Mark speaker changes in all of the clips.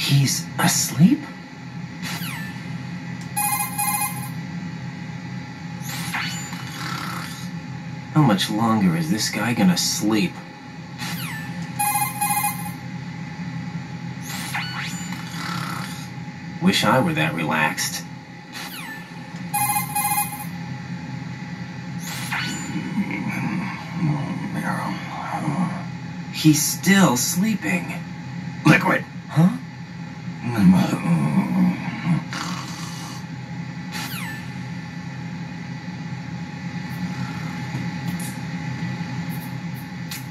Speaker 1: He's asleep? How much longer is this guy gonna sleep? Wish I were that relaxed. He's still sleeping.
Speaker 2: Liquid.
Speaker 1: Huh?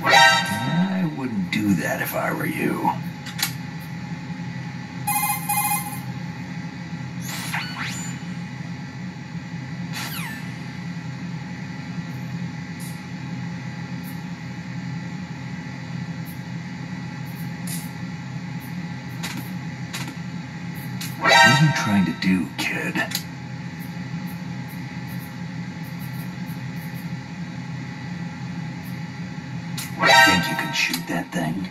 Speaker 2: I wouldn't do that if I were you. What are you trying to do, kid? Think you can shoot that thing?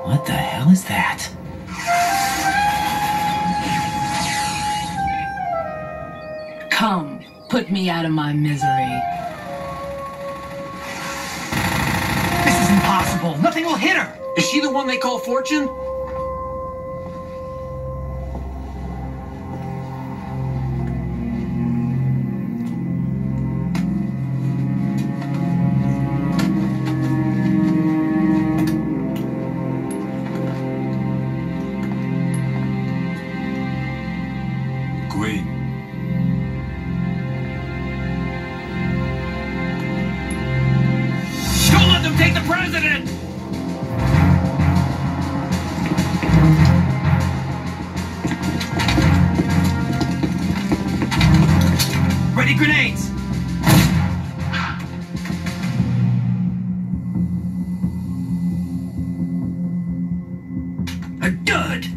Speaker 1: What the hell is that?
Speaker 3: Come, put me out of my misery.
Speaker 4: This is impossible. Nothing will hit her.
Speaker 1: Is she the one they call Fortune?
Speaker 4: Don't let them take the president! Ready grenades! Good!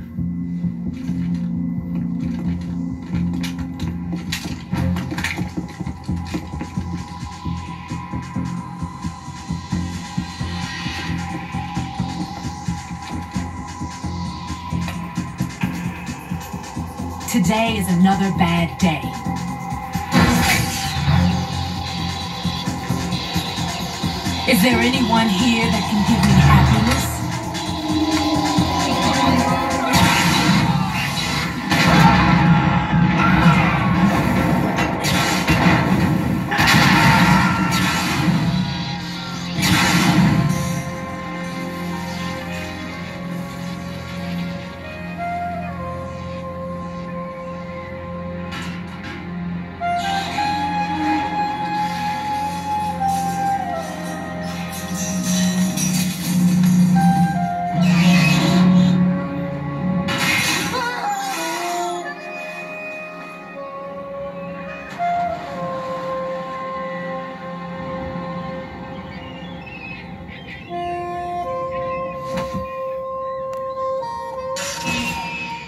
Speaker 3: Today is another bad day. Is there anyone here that can give me happiness?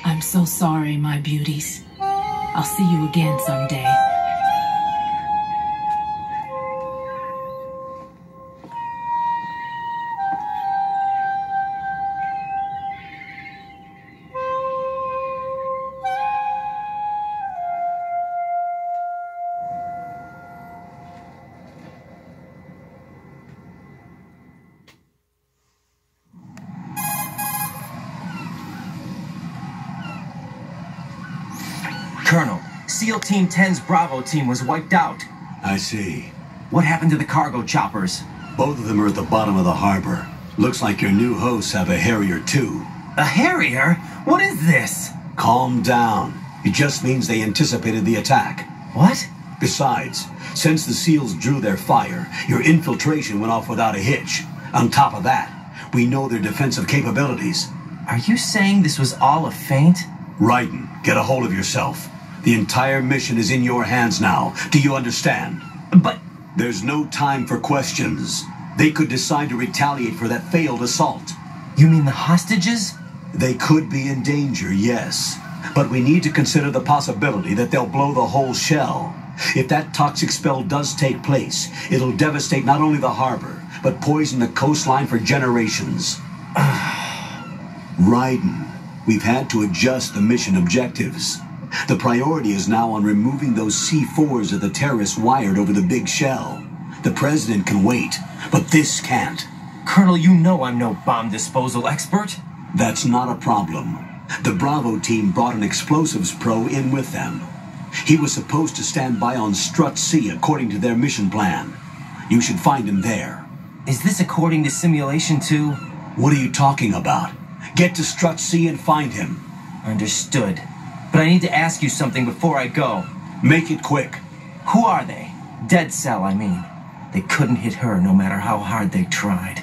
Speaker 3: I'm so sorry, my beauties. I'll see you again someday.
Speaker 1: SEAL Team 10's Bravo team was wiped out.
Speaker 2: I see.
Speaker 1: What happened to the cargo choppers?
Speaker 2: Both of them are at the bottom of the harbor. Looks like your new hosts have a Harrier too.
Speaker 1: A Harrier? What is this?
Speaker 2: Calm down. It just means they anticipated the attack.
Speaker 1: What?
Speaker 2: Besides, since the SEALs drew their fire, your infiltration went off without a hitch. On top of that, we know their defensive capabilities.
Speaker 1: Are you saying this was all a feint?
Speaker 2: Raiden, get a hold of yourself. The entire mission is in your hands now. Do you understand?
Speaker 1: But...
Speaker 2: There's no time for questions. They could decide to retaliate for that failed assault.
Speaker 1: You mean the hostages?
Speaker 2: They could be in danger, yes. But we need to consider the possibility that they'll blow the whole shell. If that toxic spell does take place, it'll devastate not only the harbor, but poison the coastline for generations. Raiden, we've had to adjust the mission objectives. The priority is now on removing those C4s that the terrorists wired over the big shell. The president can wait, but this can't.
Speaker 1: Colonel, you know I'm no bomb disposal expert.
Speaker 2: That's not a problem. The Bravo team brought an explosives pro in with them. He was supposed to stand by on Strut C according to their mission plan. You should find him there.
Speaker 1: Is this according to Simulation 2?
Speaker 2: What are you talking about? Get to Strut C and find him.
Speaker 1: Understood. But I need to ask you something before I go.
Speaker 2: Make it quick.
Speaker 1: Who are they? Dead Cell, I mean. They couldn't hit her no matter how hard they tried.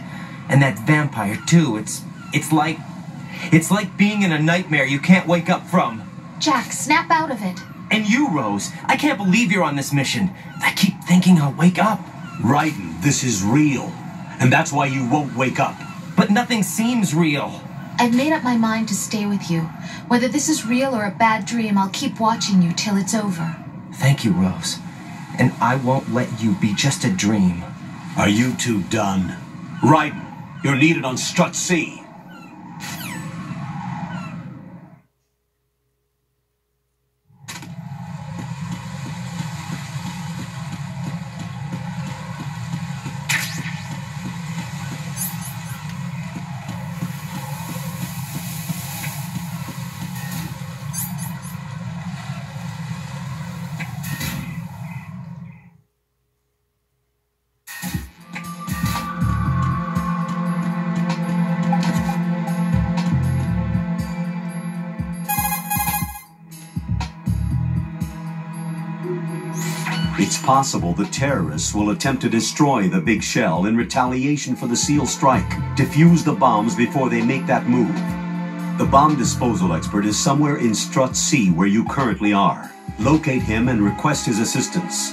Speaker 1: And that vampire, too, it's like being in a nightmare you can't wake up from.
Speaker 5: Jack, snap out of it.
Speaker 1: And you, Rose, I can't believe you're on this mission. I keep thinking I'll wake up.
Speaker 2: Raiden, this is real. And that's why you won't wake up.
Speaker 1: But nothing seems real.
Speaker 5: I've made up my mind to stay with you. Whether this is real or a bad dream, I'll keep watching you till it's over.
Speaker 1: Thank you, Rose. And I won't let you be just a dream.
Speaker 2: Are you two done? Raiden, you're needed on Strut C. It's possible the terrorists will attempt to destroy the big shell in retaliation for the SEAL strike. Defuse the bombs before they make that move. The bomb disposal expert is somewhere in Strut C where you currently are. Locate him and request his assistance.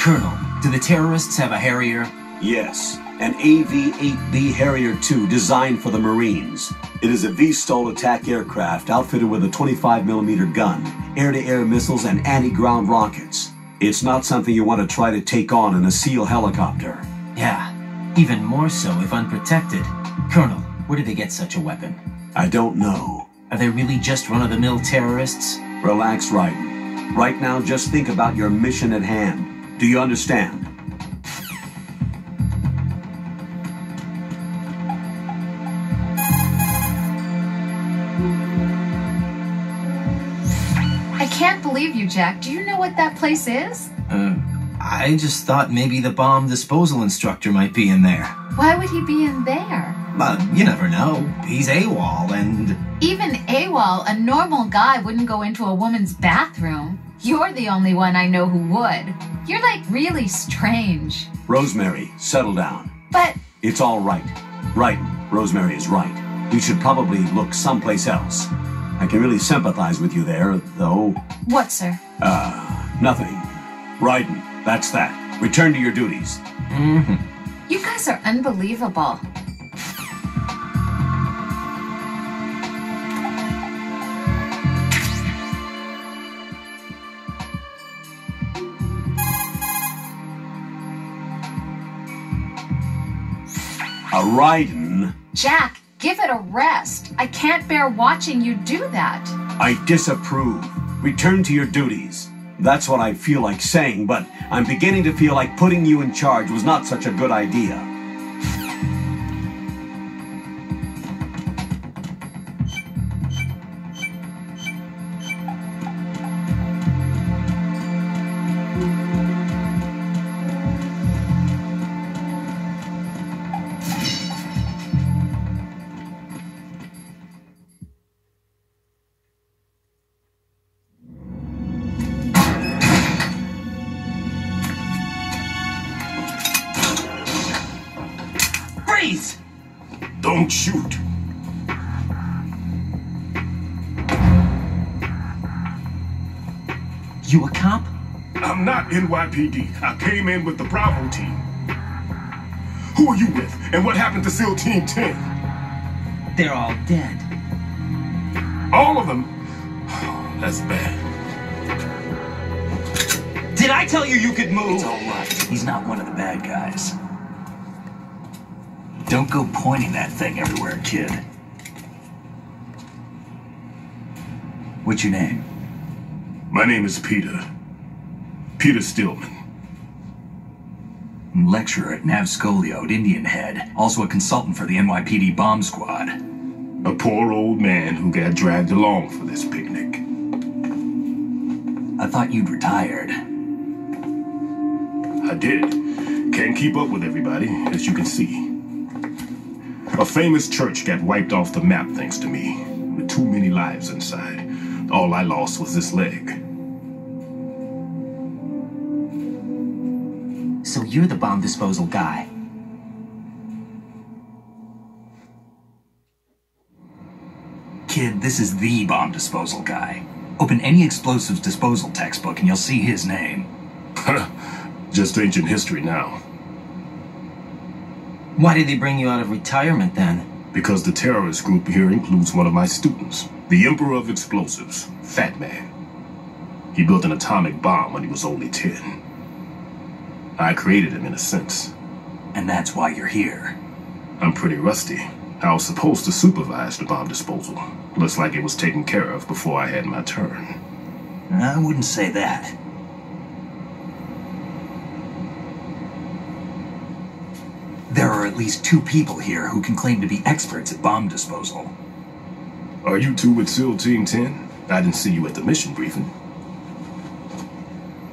Speaker 1: Colonel, do the terrorists have a Harrier?
Speaker 2: Yes, an AV-8B Harrier II designed for the Marines. It is a V-STOL attack aircraft outfitted with a 25mm gun, air-to-air missiles, and anti-ground rockets. It's not something you want to try to take on in a SEAL helicopter.
Speaker 1: Yeah, even more so if unprotected. Colonel, where did they get such a weapon?
Speaker 2: I don't know.
Speaker 1: Are they really just run-of-the-mill terrorists?
Speaker 2: Relax, Raiden. Right now, just think about your mission at hand. Do you understand?
Speaker 5: I can't believe you, Jack. Do you know what that place is?
Speaker 1: I just thought maybe the bomb disposal instructor might be in there.
Speaker 5: Why would he be in there?
Speaker 1: You never know. He's AWOL and...
Speaker 5: Even AWOL, a normal guy wouldn't go into a woman's bathroom. You're the only one I know who would. You're like really strange.
Speaker 2: Rosemary, settle down.
Speaker 5: But...
Speaker 2: It's all right. Raiden, Rosemary is right. We should probably look someplace else. I can really sympathize with you there, though.
Speaker 5: What, sir?
Speaker 2: Nothing. Raiden, that's that. Return to your duties.
Speaker 5: You guys are unbelievable.
Speaker 2: Raiden...
Speaker 5: Jack, give it a rest. I can't bear watching you do that.
Speaker 2: I disapprove. Return to your duties. That's what I feel like saying, but I'm beginning to feel like putting you in charge was not such a good idea.
Speaker 6: Don't shoot.
Speaker 1: You a cop?
Speaker 6: I'm not NYPD. I came in with the Bravo team. Who are you with? And what happened to SEAL Team 10?
Speaker 1: They're all dead.
Speaker 6: All of them? That's bad.
Speaker 1: Did I tell you you could move?
Speaker 4: It's all right. He's not one of the bad guys. Don't go pointing that thing everywhere, kid. What's your name?
Speaker 6: My name is Peter. Peter Stillman.
Speaker 4: Lecturer at Navscolio at Indian Head. Also a consultant for the NYPD bomb squad.
Speaker 6: A poor old man who got dragged along for this picnic.
Speaker 4: I thought you'd retired.
Speaker 6: I did. Can't keep up with everybody, as you can see. A famous church got wiped off the map thanks to me, with too many lives inside. All I lost was this leg.
Speaker 1: So you're the bomb disposal guy.
Speaker 4: Kid, this is the bomb disposal guy. Open any explosives disposal textbook and you'll see his name.
Speaker 6: Just ancient history now.
Speaker 1: Why did they bring you out of retirement then?
Speaker 6: Because the terrorist group here includes one of my students, the Emperor of Explosives, Fat Man. He built an atomic bomb when he was only 10. I created him in a sense.
Speaker 4: And that's why you're here.
Speaker 6: I'm pretty rusty. I was supposed to supervise the bomb disposal. Looks like it was taken care of before I had my turn.
Speaker 4: I wouldn't say that. There are at least 2 people here who can claim to be experts at bomb disposal.
Speaker 6: Are you two with SEAL Team 10? I didn't see you at the mission briefing.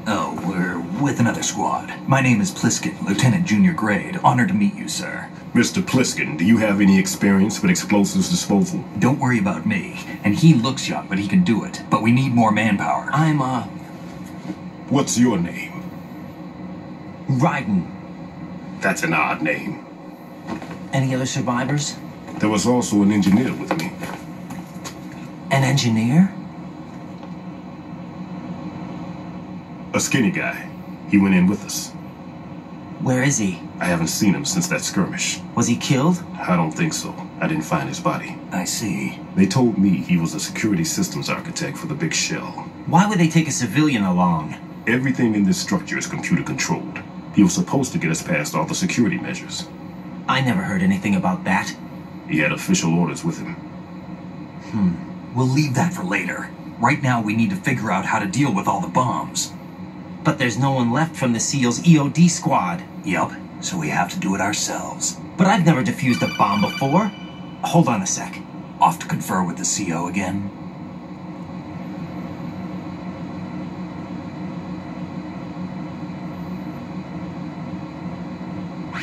Speaker 4: Oh, we're with another squad. My name is Pliskin, Lieutenant Junior Grade. Honored to meet you, sir.
Speaker 6: Mr. Pliskin, do you have any experience with explosives disposal?
Speaker 4: Don't worry about me. And he looks young, but he can do it. But we need more manpower.
Speaker 1: I'm,
Speaker 6: What's your name?
Speaker 1: Ryden.
Speaker 6: That's an odd name.
Speaker 1: Any other survivors?
Speaker 6: There was also an engineer with me.
Speaker 1: An engineer?
Speaker 6: A skinny guy. He went in with us.
Speaker 1: Where is he?
Speaker 6: I haven't seen him since that skirmish.
Speaker 1: Was he killed?
Speaker 6: I don't think so. I didn't find his body.
Speaker 4: I see.
Speaker 6: They told me he was a security systems architect for the big shell.
Speaker 1: Why would they take a civilian along?
Speaker 6: Everything in this structure is computer controlled. He was supposed to get us past all the security measures.
Speaker 1: I never heard anything about that.
Speaker 6: He had official orders with him.
Speaker 4: We'll leave that for later. Right now, we need to figure out how to deal with all the bombs.
Speaker 1: But there's no one left from the SEAL's EOD squad.
Speaker 4: Yup, so we have to do it ourselves.
Speaker 1: But I've never defused a bomb before. Hold on a sec.
Speaker 4: Off to confer with the CO again?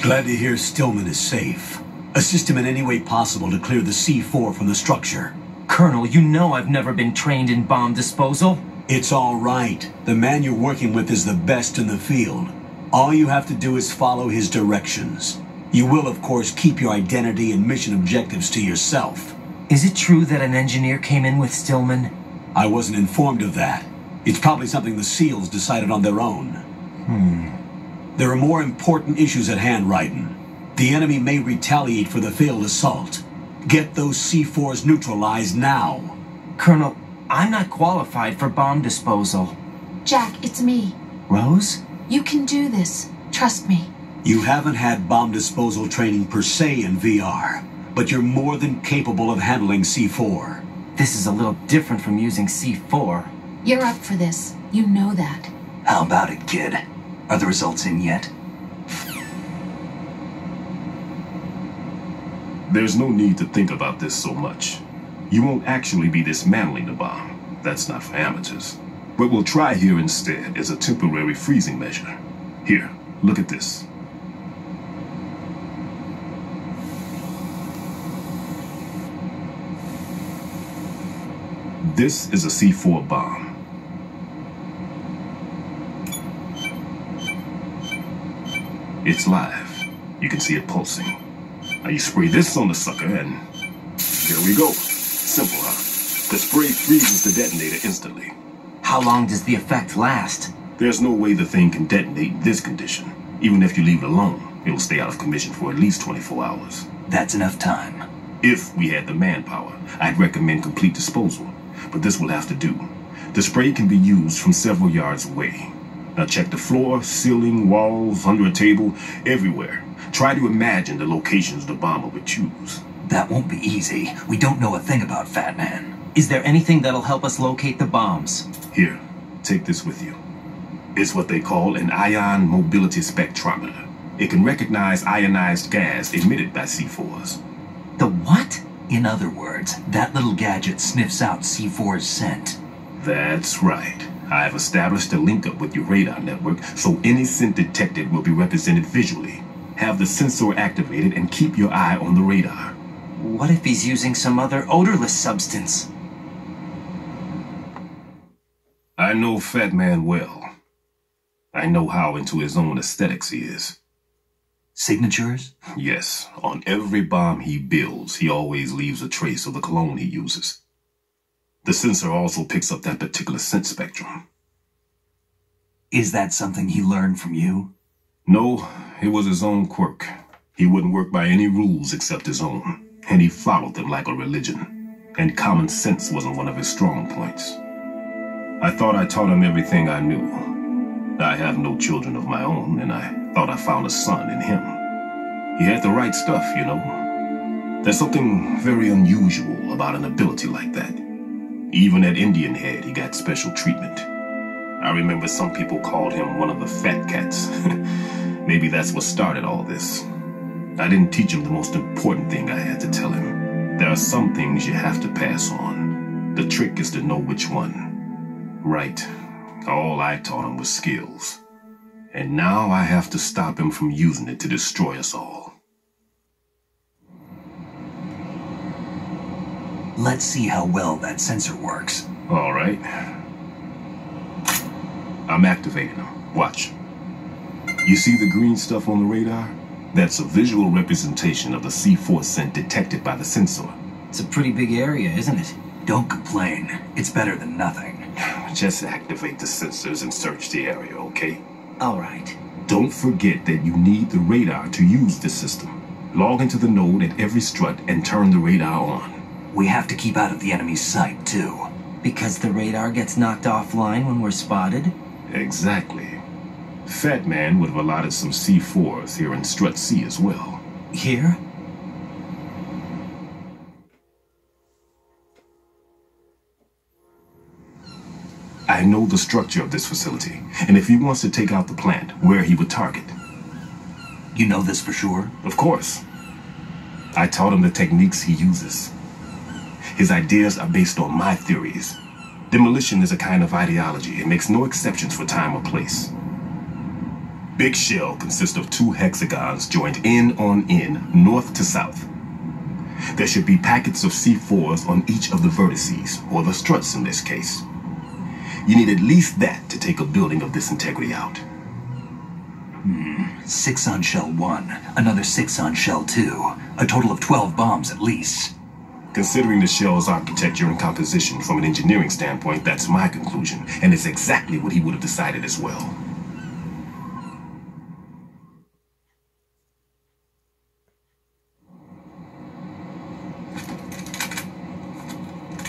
Speaker 2: Glad to hear Stillman is safe. Assist him in any way possible to clear the C4 from the structure.
Speaker 1: Colonel, you know I've never been trained in bomb disposal.
Speaker 2: It's all right. The man you're working with is the best in the field. All you have to do is follow his directions. You will, of course, keep your identity and mission objectives to yourself.
Speaker 1: Is it true that an engineer came in with Stillman?
Speaker 2: I wasn't informed of that. It's probably something the SEALs decided on their own. There are more important issues at hand, Ryden. The enemy may retaliate for the failed assault. Get those C4s neutralized now.
Speaker 1: Colonel, I'm not qualified for bomb disposal.
Speaker 5: Jack, it's me.
Speaker 1: Rose?
Speaker 5: You can do this. Trust me.
Speaker 2: You haven't had bomb disposal training per se in VR, but you're more than capable of handling C4.
Speaker 1: This is a little different from using C4.
Speaker 5: You're up for this. You know that.
Speaker 4: How about it, kid? Are the results in yet?
Speaker 6: There's no need to think about this so much. You won't actually be dismantling the bomb. That's not for amateurs. What we'll try here instead is a temporary freezing measure. Here, look at this. This is a C4 bomb. It's live. You can see it pulsing. Now you spray this on the sucker and here we go. Simple, huh? The spray freezes the detonator instantly.
Speaker 1: How long does the effect last?
Speaker 6: There's no way the thing can detonate in this condition. Even if you leave it alone, it'll stay out of commission for at least 24 hours.
Speaker 4: That's enough time.
Speaker 6: If we had the manpower, I'd recommend complete disposal. But this will have to do. The spray can be used from several yards away. Now check the floor, ceiling, walls, under a table, everywhere. Try to imagine the locations the bomber would choose.
Speaker 4: That won't be easy. We don't know a thing about Fat Man.
Speaker 1: Is there anything that'll help us locate the bombs?
Speaker 6: Here, take this with you. It's what they call an ion mobility spectrometer. It can recognize ionized gas emitted by C4s.
Speaker 1: The what?
Speaker 4: In other words, that little gadget sniffs out C4's scent.
Speaker 6: That's right. I've established a link up with your radar network, so any scent detected will be represented visually. Have the sensor activated and keep your eye on the radar.
Speaker 1: What if he's using some other odorless substance?
Speaker 6: I know Fat Man well. I know how into his own aesthetics he is.
Speaker 4: Signatures?
Speaker 6: Yes, on every bomb he builds, he always leaves a trace of the cologne he uses. The sensor also picks up that particular scent spectrum.
Speaker 4: Is that something he learned from you?
Speaker 6: No, it was his own quirk. He wouldn't work by any rules except his own, and he followed them like a religion. And common sense wasn't one of his strong points. I thought I taught him everything I knew. I have no children of my own, and I thought I found a son in him. He had the right stuff, you know. There's something very unusual about an ability like that. Even at Indian Head, he got special treatment. I remember some people called him one of the fat cats. Maybe that's what started all this. I didn't teach him the most important thing I had to tell him. There are some things you have to pass on. The trick is to know which one. Right. All I taught him was skills. And now I have to stop him from using it to destroy us all.
Speaker 4: Let's see how well that sensor works.
Speaker 6: All right. I'm activating them. Watch. You see the green stuff on the radar? That's a visual representation of the C4 scent detected by the sensor.
Speaker 1: It's a pretty big area, isn't it?
Speaker 4: Don't complain. It's better than nothing.
Speaker 6: Just activate the sensors and search the area, okay?
Speaker 1: All right.
Speaker 6: Don't forget that you need the radar to use the system. Log into the node at every strut and turn the radar on.
Speaker 4: We have to keep out of the enemy's sight, too.
Speaker 1: Because the radar gets knocked offline when we're spotted?
Speaker 6: Exactly. Fat Man would have allotted some C4s here in Strut C as well.
Speaker 1: Here?
Speaker 6: I know the structure of this facility, and if he wants to take out the plant, where he would target.
Speaker 4: You know this for sure?
Speaker 6: Of course. I taught him the techniques he uses. His ideas are based on my theories. Demolition is a kind of ideology. It makes no exceptions for time or place. Big shell consists of 2 hexagons joined end on end, north to south. There should be packets of C4s on each of the vertices, or the struts in this case. You need at least that to take a building of this integrity out.
Speaker 4: 6 on shell 1, another 6 on shell 2. A total of 12 bombs at least.
Speaker 6: Considering the shell's architecture and composition from an engineering standpoint, that's my conclusion, and it's exactly what he would have decided as well.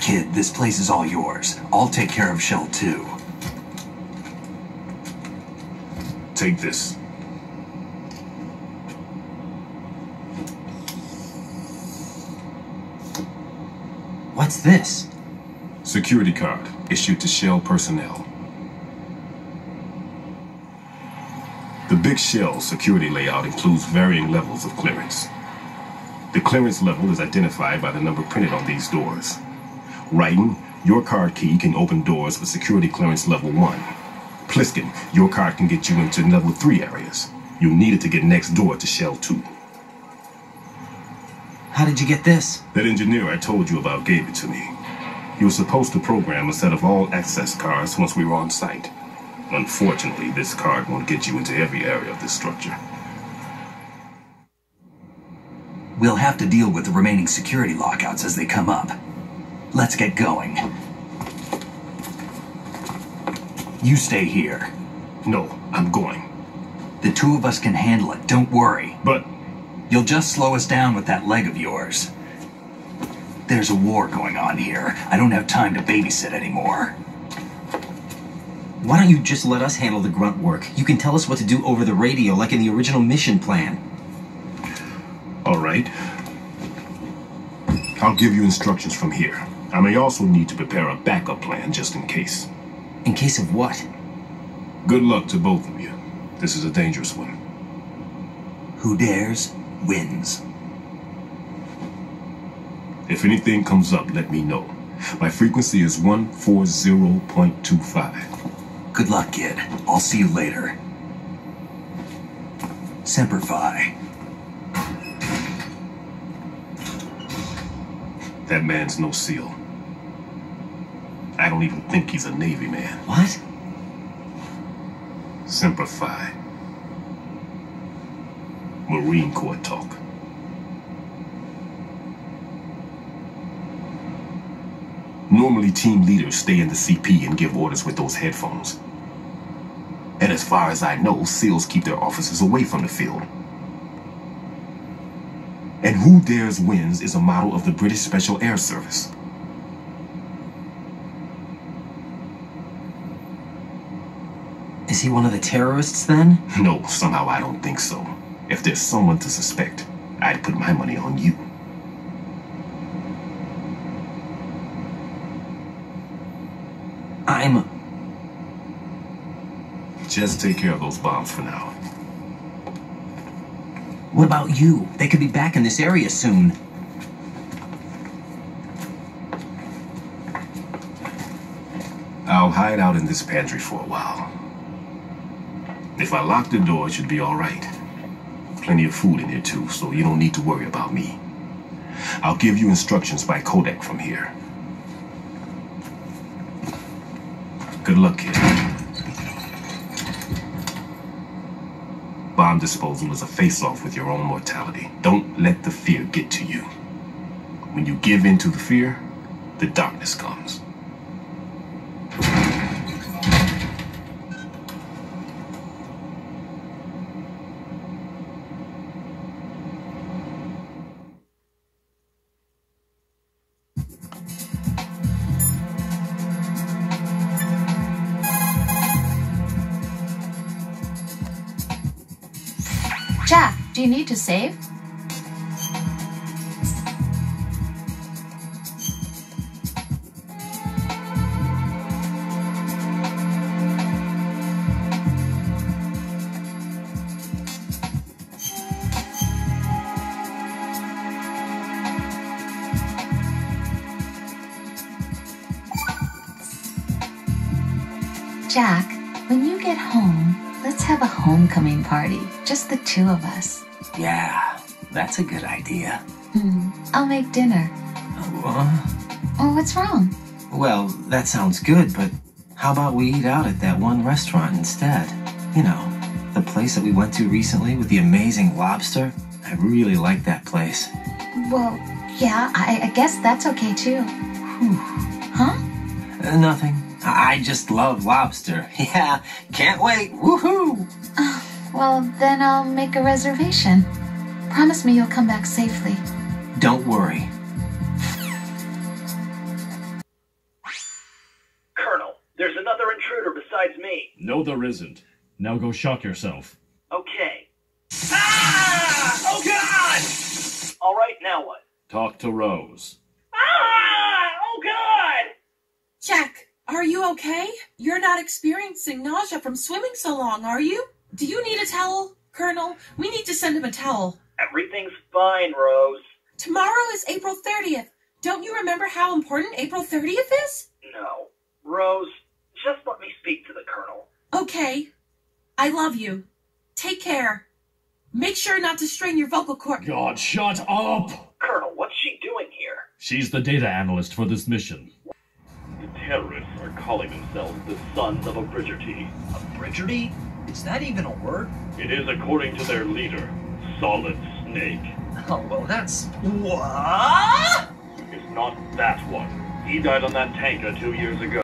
Speaker 4: Kid, this place is all yours. I'll take care of shell 2.
Speaker 6: Take this.
Speaker 1: What's this?
Speaker 6: Security card issued to Shell personnel. The Big Shell security layout includes varying levels of clearance. The clearance level is identified by the number printed on these doors. Writing, your card key can open doors with security clearance level 1. Pliskin, your card can get you into level 3 areas. You'll need it to get next door to Shell 2.
Speaker 1: How did you get this?
Speaker 6: That engineer I told you about gave it to me. He was supposed to program a set of all access cards once we were on site. Unfortunately, this card won't get you into every area of this structure.
Speaker 4: We'll have to deal with the remaining security lockouts as they come up. Let's get going. You stay here.
Speaker 6: No, I'm going.
Speaker 4: The two of us can handle it, don't worry.
Speaker 6: But
Speaker 4: You'll just slow us down with that leg of yours. There's a war going on here. I don't have time to babysit anymore.
Speaker 1: Why don't you just let us handle the grunt work? You can tell us what to do over the radio, like in the original mission plan.
Speaker 6: all right. I'll give you instructions from here. I may also need to prepare a backup plan just in case.
Speaker 1: In case of what?
Speaker 6: Good luck to both of you. This is a dangerous one.
Speaker 4: Who dares, wins.
Speaker 6: If anything comes up, let me know. My frequency is 140.25.
Speaker 4: Good luck, kid. I'll see you later. Semper Fi.
Speaker 6: That man's no SEAL. I don't even think he's a Navy man.
Speaker 1: What?
Speaker 6: Semper Fi. Marine Corps talk. Normally, team leaders stay in the CP and give orders with those headphones. And as far as I know, SEALs keep their officers away from the field. And Who Dares Wins is a model of the British Special Air Service.
Speaker 1: Is he one of the terrorists then?
Speaker 6: No, somehow I don't think so. If there's someone to suspect, I'd put my money on you. Just take care of those bombs for now.
Speaker 1: What about you? They could be back in this area soon.
Speaker 6: I'll hide out in this pantry for a while. If I lock the door, it should be all right. Plenty of food in here too, so you don't need to worry about me. I'll give you instructions by codec from here. Good luck, kid. Bomb disposal is a face-off with your own mortality. Don't let the fear get to you. When you give in to the fear, the darkness comes.
Speaker 5: Jack, do you need to save? Jack, when you get home, let's have a homecoming party. Just the two of us.
Speaker 1: Yeah, that's a good idea.
Speaker 5: I'll make dinner. Oh, what's wrong?
Speaker 1: Well, that sounds good, but how about we eat out at that one restaurant instead? You know, the place that we went to recently with the amazing lobster. I really like that place.
Speaker 5: Well, yeah, I guess that's okay too. Huh?
Speaker 1: Nothing. I just love lobster. Yeah, can't wait. Woohoo!
Speaker 5: Well, then I'll make a reservation. Promise me you'll come back safely.
Speaker 1: Don't worry.
Speaker 7: Colonel, there's another intruder besides me.
Speaker 8: No, there isn't. Now go shock yourself.
Speaker 7: Okay. Ah! Oh, God! All right, now what?
Speaker 8: Talk to Rose.
Speaker 7: Ah! Oh, God!
Speaker 9: Jack, are you okay? You're not experiencing nausea from swimming so long, are you? Do you need a towel? Colonel, we need to send him a towel.
Speaker 7: Everything's fine, Rose.
Speaker 9: Tomorrow is April 30th. Don't you remember how important April 30th is?
Speaker 7: No. Rose, just let me speak to the Colonel.
Speaker 9: Okay. I love you. Take care. Make sure not to strain your vocal cord.
Speaker 8: God, shut up!
Speaker 7: Colonel, what's she doing here?
Speaker 8: She's the data analyst for this mission.
Speaker 10: The terrorists are calling themselves the Sons of Abridgerty.
Speaker 4: Abridgerty? Is that even a word?
Speaker 10: It is according to their leader, Solid Snake.
Speaker 1: Oh, well, that's... What?
Speaker 10: It's not that one. He died on that tanker 2 years ago.